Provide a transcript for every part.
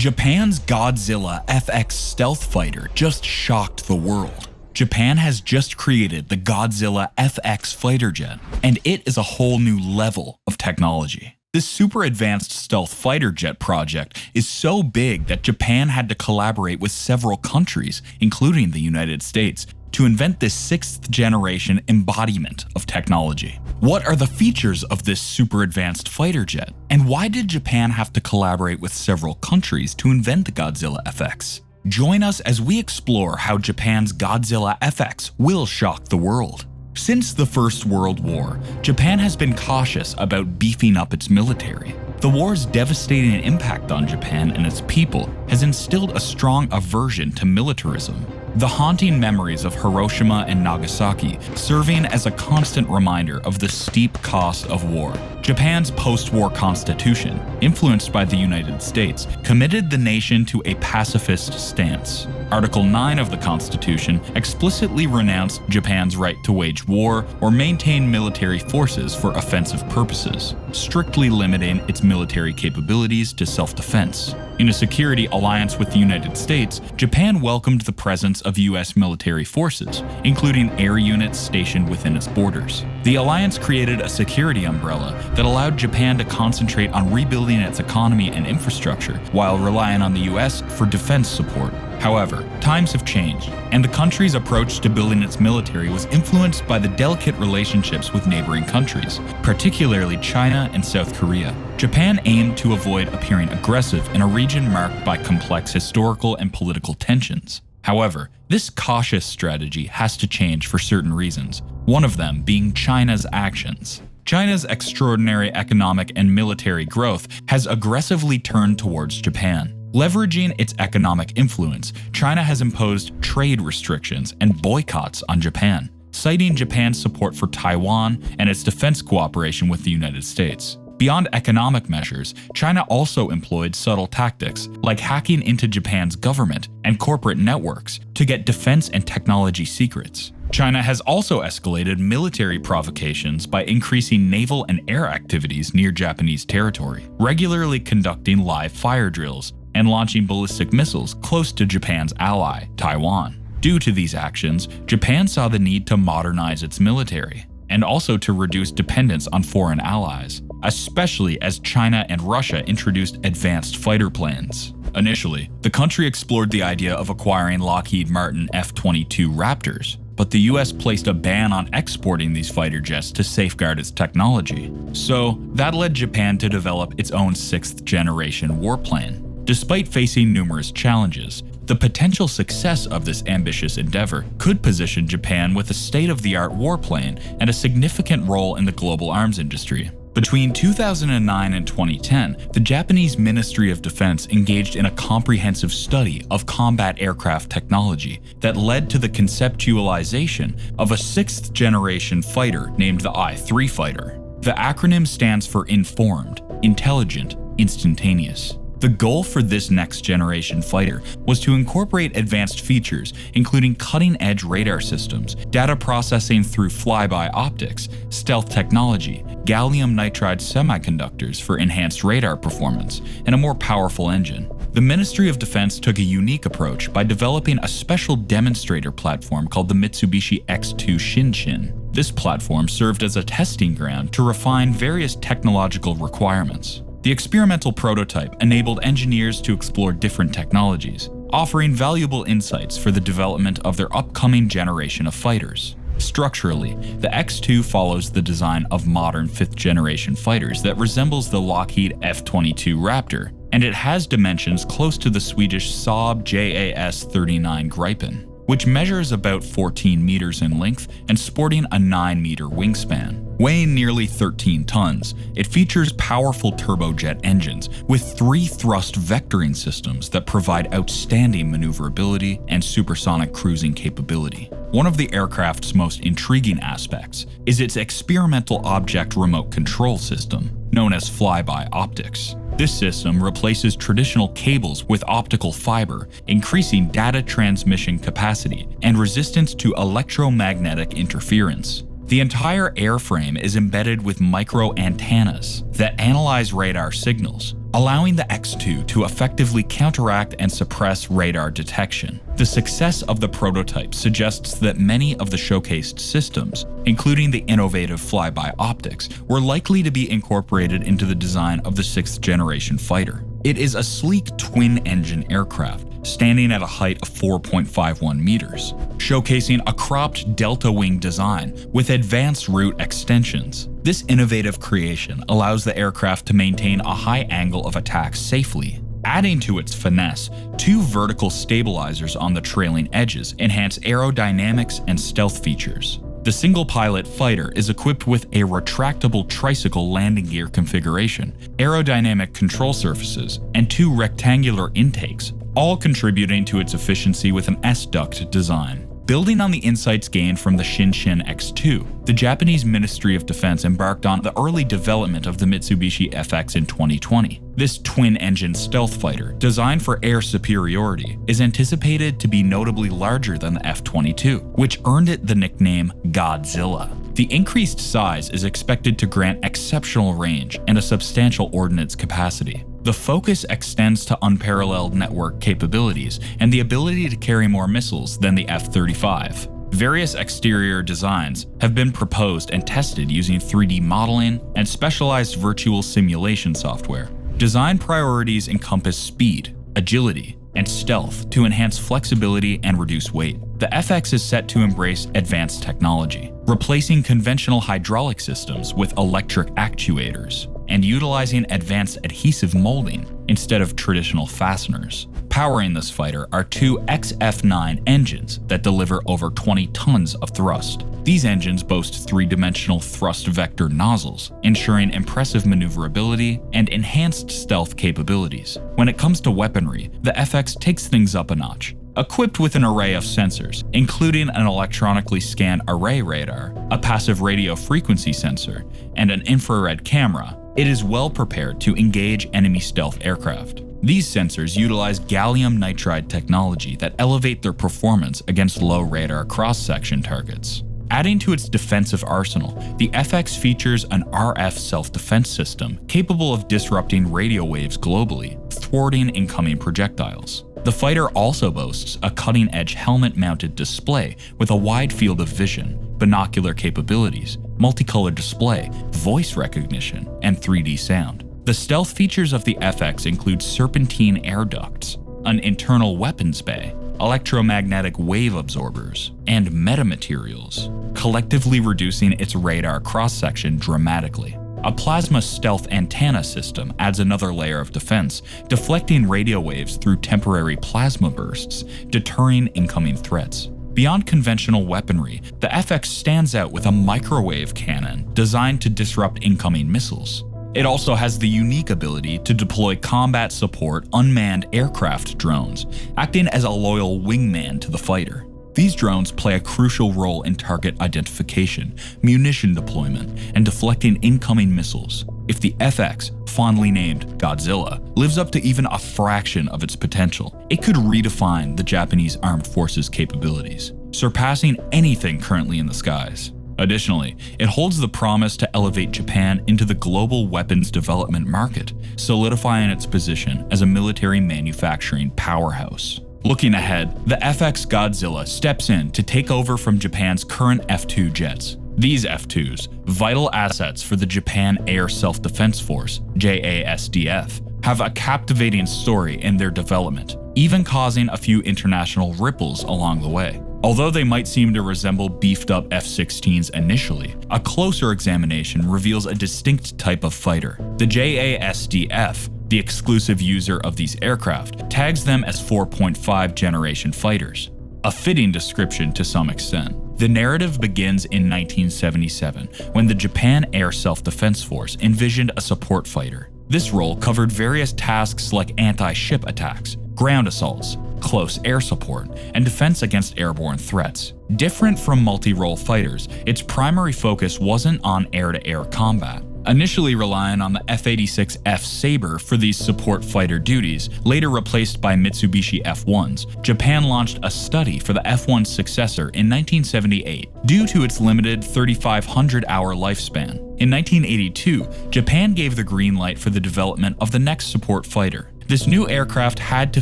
Japan's Godzilla FX stealth fighter just shocked the world. Japan has just created the Godzilla FX fighter jet, and it is a whole new level of technology. This super advanced stealth fighter jet project is so big that Japan had to collaborate with several countries, including the United States, to invent this 6th generation embodiment of technology. What are the features of this super advanced fighter jet? And why did Japan have to collaborate with several countries to invent the Godzilla FX? Join us as we explore how Japan's Godzilla FX will shock the world. Since the First World War, Japan has been cautious about beefing up its military. The war's devastating impact on Japan and its people has instilled a strong aversion to militarism. The haunting memories of Hiroshima and Nagasaki serving as a constant reminder of the steep cost of war. Japan's post-war constitution, influenced by the United States, committed the nation to a pacifist stance. Article 9 of the Constitution explicitly renounced Japan's right to wage war or maintain military forces for offensive purposes, strictly limiting its military capabilities to self-defense. In a security alliance with the United States, Japan welcomed the presence of U.S. military forces, including air units stationed within its borders. The alliance created a security umbrella that allowed Japan to concentrate on rebuilding its economy and infrastructure while relying on the U.S. for defense support. However, times have changed, and the country's approach to building its military was influenced by the delicate relationships with neighboring countries, particularly China and South Korea. Japan aimed to avoid appearing aggressive in a region marked by complex historical and political tensions. However, this cautious strategy has to change for certain reasons, one of them being China's actions. China's extraordinary economic and military growth has aggressively turned towards Japan. Leveraging its economic influence, China has imposed trade restrictions and boycotts on Japan, citing Japan's support for Taiwan and its defense cooperation with the United States. Beyond economic measures, China also employed subtle tactics, like hacking into Japan's government and corporate networks to get defense and technology secrets. China has also escalated military provocations by increasing naval and air activities near Japanese territory, regularly conducting live fire drills, and launching ballistic missiles close to Japan's ally, Taiwan. Due to these actions, Japan saw the need to modernize its military, and also to reduce dependence on foreign allies, especially as China and Russia introduced advanced fighter planes. Initially, the country explored the idea of acquiring Lockheed Martin F-22 Raptors, but the US placed a ban on exporting these fighter jets to safeguard its technology. So that led Japan to develop its own 6th generation warplane. Despite facing numerous challenges, the potential success of this ambitious endeavor could position Japan with a state-of-the-art warplane and a significant role in the global arms industry. Between 2009 and 2010, the Japanese Ministry of Defense engaged in a comprehensive study of combat aircraft technology that led to the conceptualization of a 6th generation fighter named the I-3 fighter. The acronym stands for Informed, Intelligent, Instantaneous. The goal for this next-generation fighter was to incorporate advanced features, including cutting-edge radar systems, data processing through flyby optics, stealth technology, gallium nitride semiconductors for enhanced radar performance, and a more powerful engine. The Ministry of Defense took a unique approach by developing a special demonstrator platform called the Mitsubishi X2 Shinshin. This platform served as a testing ground to refine various technological requirements. The experimental prototype enabled engineers to explore different technologies, offering valuable insights for the development of their upcoming generation of fighters. Structurally, the X2 follows the design of modern 5th generation fighters that resembles the Lockheed F-22 Raptor, and it has dimensions close to the Swedish Saab JAS-39 Gripen, which measures about 14 meters in length and sporting a 9-meter wingspan. Weighing nearly 13 tons, it features powerful turbojet engines with 3 thrust vectoring systems that provide outstanding maneuverability and supersonic cruising capability. One of the aircraft's most intriguing aspects is its experimental object remote control system, known as flyby optics. This system replaces traditional cables with optical fiber, increasing data transmission capacity and resistance to electromagnetic interference. The entire airframe is embedded with micro antennas that analyze radar signals, allowing the X2 to effectively counteract and suppress radar detection. The success of the prototype suggests that many of the showcased systems, including the innovative flyby optics, were likely to be incorporated into the design of the 6th generation fighter. It is a sleek twin-engine aircraft, standing at a height of 4.51 meters, showcasing a cropped delta wing design with advanced root extensions. This innovative creation allows the aircraft to maintain a high angle of attack safely. Adding to its finesse, 2 vertical stabilizers on the trailing edges enhance aerodynamics and stealth features. The single-pilot fighter is equipped with a retractable tricycle landing gear configuration, aerodynamic control surfaces, and 2 rectangular intakes, all contributing to its efficiency with an S-duct design. Building on the insights gained from the Shinshin X2, the Japanese Ministry of Defense embarked on the early development of the Mitsubishi FX in 2020. This twin-engine stealth fighter, designed for air superiority, is anticipated to be notably larger than the F-22, which earned it the nickname Godzilla. The increased size is expected to grant exceptional range and a substantial ordnance capacity. The focus extends to unparalleled network capabilities and the ability to carry more missiles than the F-35. Various exterior designs have been proposed and tested using 3D modeling and specialized virtual simulation software. Design priorities encompass speed, agility, and stealth to enhance flexibility and reduce weight. The FX is set to embrace advanced technology, replacing conventional hydraulic systems with electric actuators, and utilizing advanced adhesive molding instead of traditional fasteners. Powering this fighter are 2 XF9 engines that deliver over 20 tons of thrust. These engines boast 3-dimensional thrust vector nozzles, ensuring impressive maneuverability and enhanced stealth capabilities. When it comes to weaponry, the FX takes things up a notch. Equipped with an array of sensors, including an electronically scanned array radar, a passive radio frequency sensor, and an infrared camera, it is well prepared to engage enemy stealth aircraft. These sensors utilize gallium nitride technology that elevate their performance against low radar cross-section targets. Adding to its defensive arsenal, the FX features an RF self-defense system capable of disrupting radio waves globally, thwarting incoming projectiles. The fighter also boasts a cutting-edge helmet-mounted display with a wide field of vision, binocular capabilities, multicolored display, voice recognition, and 3D sound. The stealth features of the FX include serpentine air ducts, an internal weapons bay, electromagnetic wave absorbers, and metamaterials, collectively reducing its radar cross-section dramatically. A plasma stealth antenna system adds another layer of defense, deflecting radio waves through temporary plasma bursts, deterring incoming threats. Beyond conventional weaponry, the FX stands out with a microwave cannon designed to disrupt incoming missiles. It also has the unique ability to deploy combat support unmanned aircraft drones, acting as a loyal wingman to the fighter. These drones play a crucial role in target identification, munition deployment, and deflecting incoming missiles. If the FX, fondly named Godzilla, lives up to even a fraction of its potential, it could redefine the Japanese armed forces' capabilities, surpassing anything currently in the skies. Additionally, it holds the promise to elevate Japan into the global weapons development market, solidifying its position as a military manufacturing powerhouse. Looking ahead, the FX Godzilla steps in to take over from Japan's current F-2 jets. These F-2s, vital assets for the Japan Air Self-Defense Force, JASDF, have a captivating story in their development, even causing a few international ripples along the way. Although they might seem to resemble beefed-up F-16s initially, a closer examination reveals a distinct type of fighter. The JASDF, the exclusive user of these aircraft, tags them as 4.5 generation fighters, a fitting description to some extent. The narrative begins in 1977 when the Japan Air Self-Defense Force envisioned a support fighter. This role covered various tasks like anti-ship attacks, ground assaults, close air support, and defense against airborne threats. Different from multi-role fighters, its primary focus wasn't on air-to-air combat. Initially relying on the F-86F Sabre for these support fighter duties, later replaced by Mitsubishi F1s, Japan launched a study for the F1's successor in 1978 due to its limited 3,500-hour lifespan. In 1982, Japan gave the green light for the development of the next support fighter. This new aircraft had to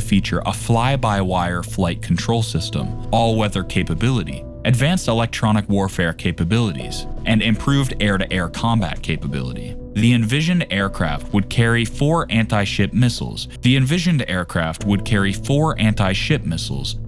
feature a fly-by-wire flight control system, all-weather capability, advanced electronic warfare capabilities, and improved air-to-air combat capability. The envisioned aircraft would carry 4 anti-ship missiles.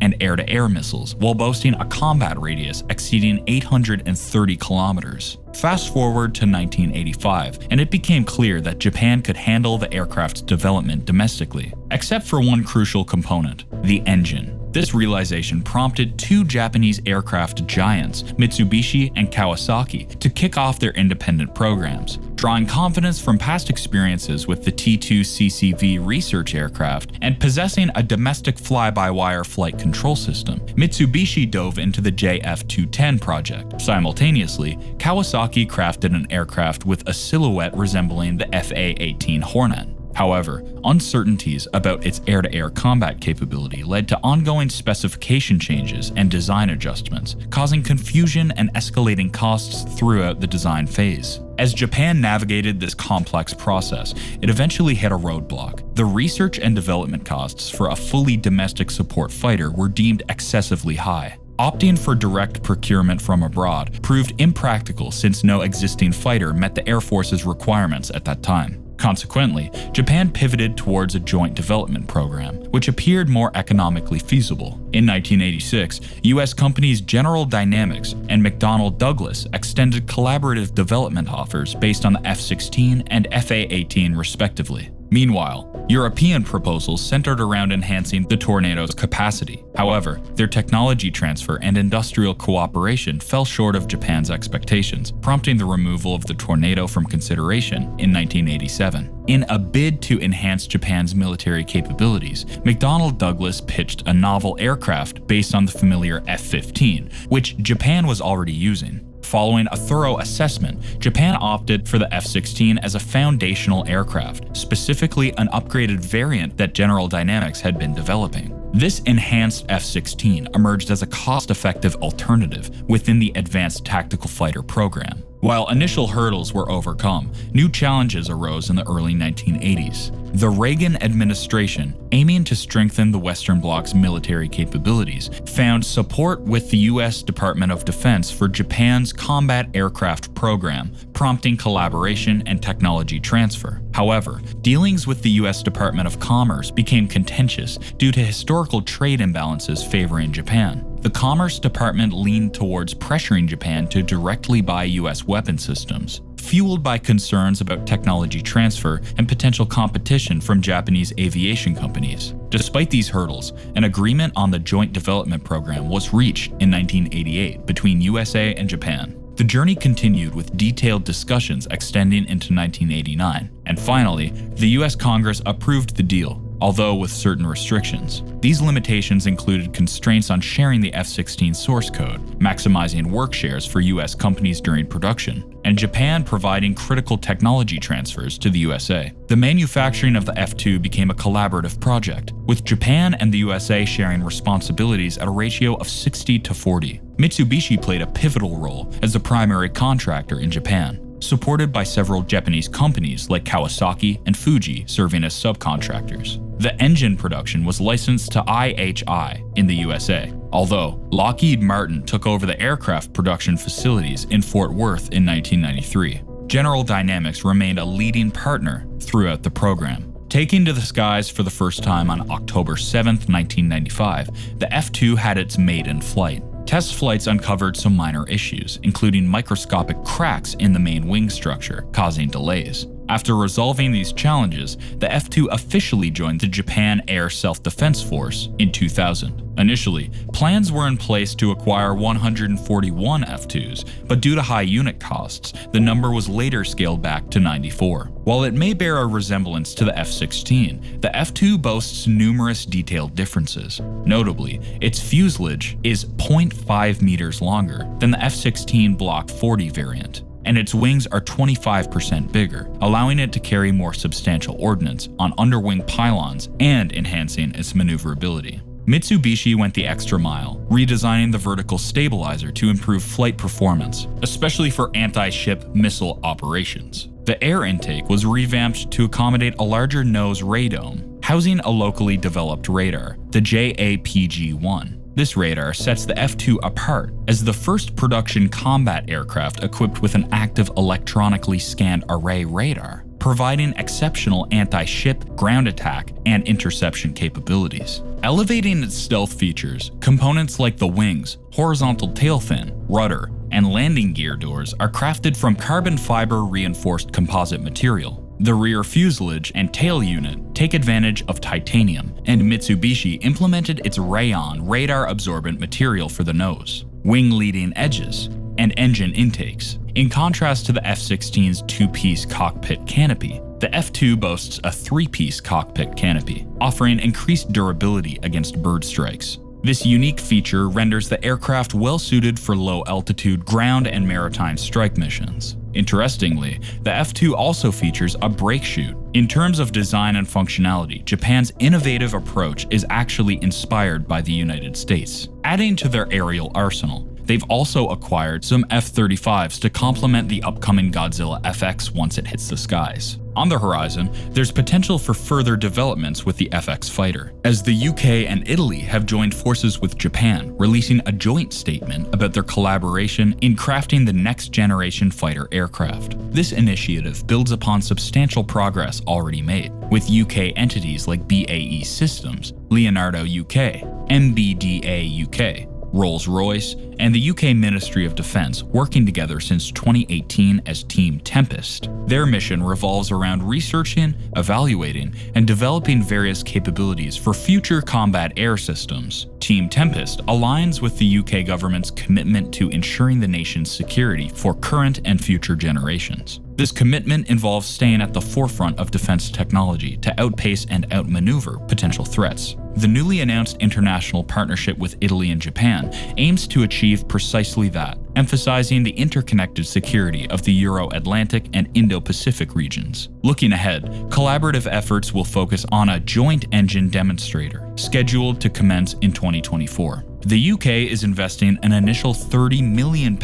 and air-to-air missiles, while boasting a combat radius exceeding 830 kilometers. Fast forward to 1985, and it became clear that Japan could handle the aircraft's development domestically, except for one crucial component: the engine. This realization prompted 2 Japanese aircraft giants, Mitsubishi and Kawasaki, to kick off their independent programs. Drawing confidence from past experiences with the T-2 research aircraft and possessing a domestic fly-by-wire flight control system, Mitsubishi dove into the JF-210 project. Simultaneously, Kawasaki crafted an aircraft with a silhouette resembling the FA-18 Hornet. However, uncertainties about its air-to-air combat capability led to ongoing specification changes and design adjustments, causing confusion and escalating costs throughout the design phase. As Japan navigated this complex process, it eventually hit a roadblock. The research and development costs for a fully domestic support fighter were deemed excessively high. Opting for direct procurement from abroad proved impractical since no existing fighter met the Air Force's requirements at that time. Consequently, Japan pivoted towards a joint development program, which appeared more economically feasible. In 1986, US companies General Dynamics and McDonnell Douglas extended collaborative development offers based on the F-16 and FA-18 respectively. Meanwhile, European proposals centered around enhancing the Tornado's capacity. However, their technology transfer and industrial cooperation fell short of Japan's expectations, prompting the removal of the Tornado from consideration in 1987. In a bid to enhance Japan's military capabilities, McDonnell Douglas pitched a novel aircraft based on the familiar F-15, which Japan was already using. Following a thorough assessment, Japan opted for the F-16 as a foundational aircraft, specifically an upgraded variant that General Dynamics had been developing. This enhanced F-16 emerged as a cost-effective alternative within the Advanced Tactical Fighter program. While initial hurdles were overcome, new challenges arose in the early 1980s. The Reagan administration, aiming to strengthen the Western Bloc's military capabilities, found support with the US Department of Defense for Japan's combat aircraft program, prompting collaboration and technology transfer. However, dealings with the US Department of Commerce became contentious due to historical trade imbalances favoring Japan. The Commerce Department leaned towards pressuring Japan to directly buy US weapon systems, fueled by concerns about technology transfer and potential competition from Japanese aviation companies. Despite these hurdles, an agreement on the Joint Development Program was reached in 1988 between USA and Japan. The journey continued with detailed discussions extending into 1989, and finally, the US Congress approved the deal, although with certain restrictions. These limitations included constraints on sharing the F-16 source code, maximizing work shares for US companies during production, and Japan providing critical technology transfers to the USA. The manufacturing of the F-2 became a collaborative project, with Japan and the USA sharing responsibilities at a ratio of 60-40. Mitsubishi played a pivotal role as the primary contractor in Japan, supported by several Japanese companies like Kawasaki and Fuji serving as subcontractors. The engine production was licensed to IHI in the USA, although Lockheed Martin took over the aircraft production facilities in Fort Worth in 1993. General Dynamics remained a leading partner throughout the program. Taking to the skies for the first time on October 7, 1995, the F-2 had its maiden flight. Test flights uncovered some minor issues, including microscopic cracks in the main wing structure, causing delays. After resolving these challenges, the F-2 officially joined the Japan Air Self-Defense Force in 2000. Initially, plans were in place to acquire 141 F-2s, but due to high unit costs, the number was later scaled back to 94. While it may bear a resemblance to the F-16, the F-2 boasts numerous detailed differences. Notably, its fuselage is 0.5 meters longer than the F-16 Block 40 variant. and its wings are 25% bigger, allowing it to carry more substantial ordnance on underwing pylons and enhancing its maneuverability. Mitsubishi went the extra mile, redesigning the vertical stabilizer to improve flight performance, especially for anti-ship missile operations. The air intake was revamped to accommodate a larger nose radome, housing a locally developed radar, the JAPG-1. This radar sets the F2 apart as the first production combat aircraft equipped with an active electronically scanned array radar, providing exceptional anti-ship, ground attack, and interception capabilities. Elevating its stealth features, components like the wings, horizontal tail fin, rudder, and landing gear doors are crafted from carbon fiber reinforced composite material. The rear fuselage and tail unit take advantage of titanium, and Mitsubishi implemented its rayon radar-absorbent material for the nose, wing leading edges, and engine intakes. In contrast to the F-16's two-piece cockpit canopy, the F2 boasts a three-piece cockpit canopy, offering increased durability against bird strikes. This unique feature renders the aircraft well-suited for low-altitude ground and maritime strike missions. Interestingly, the F2 also features a brake chute. In terms of design and functionality, Japan's innovative approach is actually inspired by the United States. Adding to their aerial arsenal, they've also acquired some F-35s to complement the upcoming Godzilla FX once it hits the skies. On the horizon, there's potential for further developments with the FX fighter, as the UK and Italy have joined forces with Japan, releasing a joint statement about their collaboration in crafting the next-generation fighter aircraft. This initiative builds upon substantial progress already made, with UK entities like BAE Systems, Leonardo UK, MBDA UK, Rolls-Royce, and the UK Ministry of Defence working together since 2018 as Team Tempest. Their mission revolves around researching, evaluating, and developing various capabilities for future combat air systems. Team Tempest aligns with the UK government's commitment to ensuring the nation's security for current and future generations. This commitment involves staying at the forefront of defense technology to outpace and outmaneuver potential threats. The newly announced international partnership with Italy and Japan aims to achieve precisely that, emphasizing the interconnected security of the Euro-Atlantic and Indo-Pacific regions. Looking ahead, collaborative efforts will focus on a joint engine demonstrator, scheduled to commence in 2024. The UK is investing an initial £30 million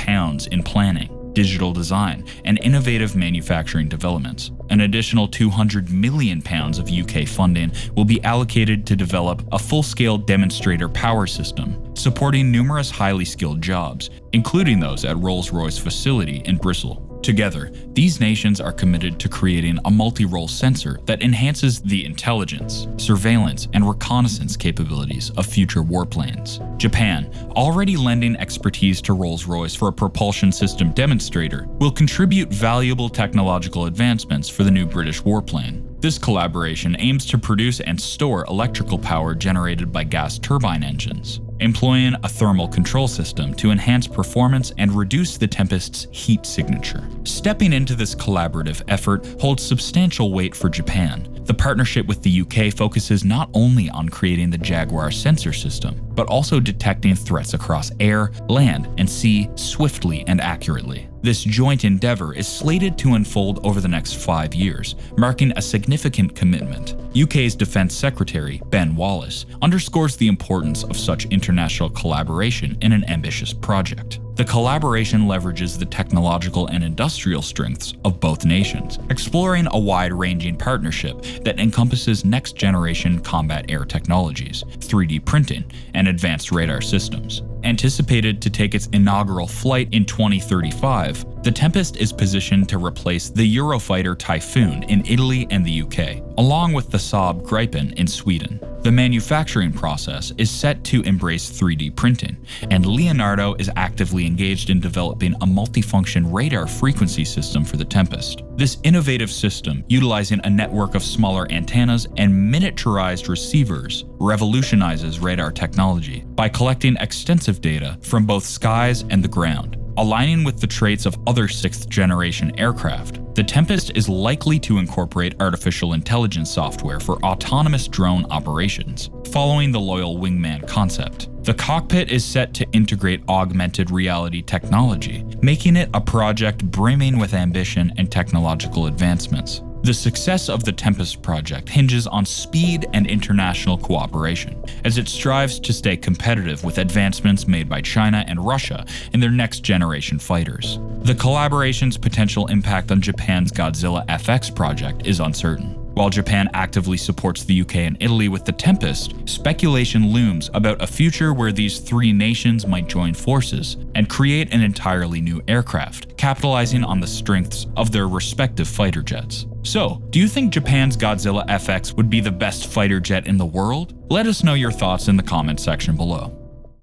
in planning, digital design, and innovative manufacturing developments. An additional £200 million of UK funding will be allocated to develop a full-scale demonstrator power system, supporting numerous highly skilled jobs, including those at Rolls-Royce facility in Bristol. Together, these nations are committed to creating a multi-role sensor that enhances the intelligence, surveillance, and reconnaissance capabilities of future warplanes. Japan, already lending expertise to Rolls-Royce for a propulsion system demonstrator, will contribute valuable technological advancements for the new British warplane. This collaboration aims to produce and store electrical power generated by gas turbine engines, employing a thermal control system to enhance performance and reduce the Tempest's heat signature. Stepping into this collaborative effort holds substantial weight for Japan. The partnership with the UK focuses not only on creating the Jaguar sensor system, but also detecting threats across air, land, and sea swiftly and accurately. This joint endeavor is slated to unfold over the next 5 years, marking a significant commitment. UK's Defence Secretary, Ben Wallace, underscores the importance of such international collaboration in an ambitious project. The collaboration leverages the technological and industrial strengths of both nations, exploring a wide-ranging partnership that encompasses next-generation combat air technologies, 3D printing, and advanced radar systems. Anticipated to take its inaugural flight in 2035, the Tempest is positioned to replace the Eurofighter Typhoon in Italy and the UK, along with the Saab Gripen in Sweden. The manufacturing process is set to embrace 3D printing, and Leonardo is actively engaged in developing a multifunction radar frequency system for the Tempest. This innovative system, utilizing a network of smaller antennas and miniaturized receivers, revolutionizes radar technology by collecting extensive data from both skies and the ground. Aligning with the traits of other 6th-generation aircraft, the Tempest is likely to incorporate artificial intelligence software for autonomous drone operations, following the loyal wingman concept. The cockpit is set to integrate augmented reality technology, making it a project brimming with ambition and technological advancements. The success of the Tempest project hinges on speed and international cooperation, as it strives to stay competitive with advancements made by China and Russia in their next-generation fighters. The collaboration's potential impact on Japan's Godzilla FX project is uncertain. While Japan actively supports the UK and Italy with the Tempest, speculation looms about a future where these three nations might join forces and create an entirely new aircraft, capitalizing on the strengths of their respective fighter jets. So, do you think Japan's Godzilla FX would be the best fighter jet in the world? Let us know your thoughts in the comments section below.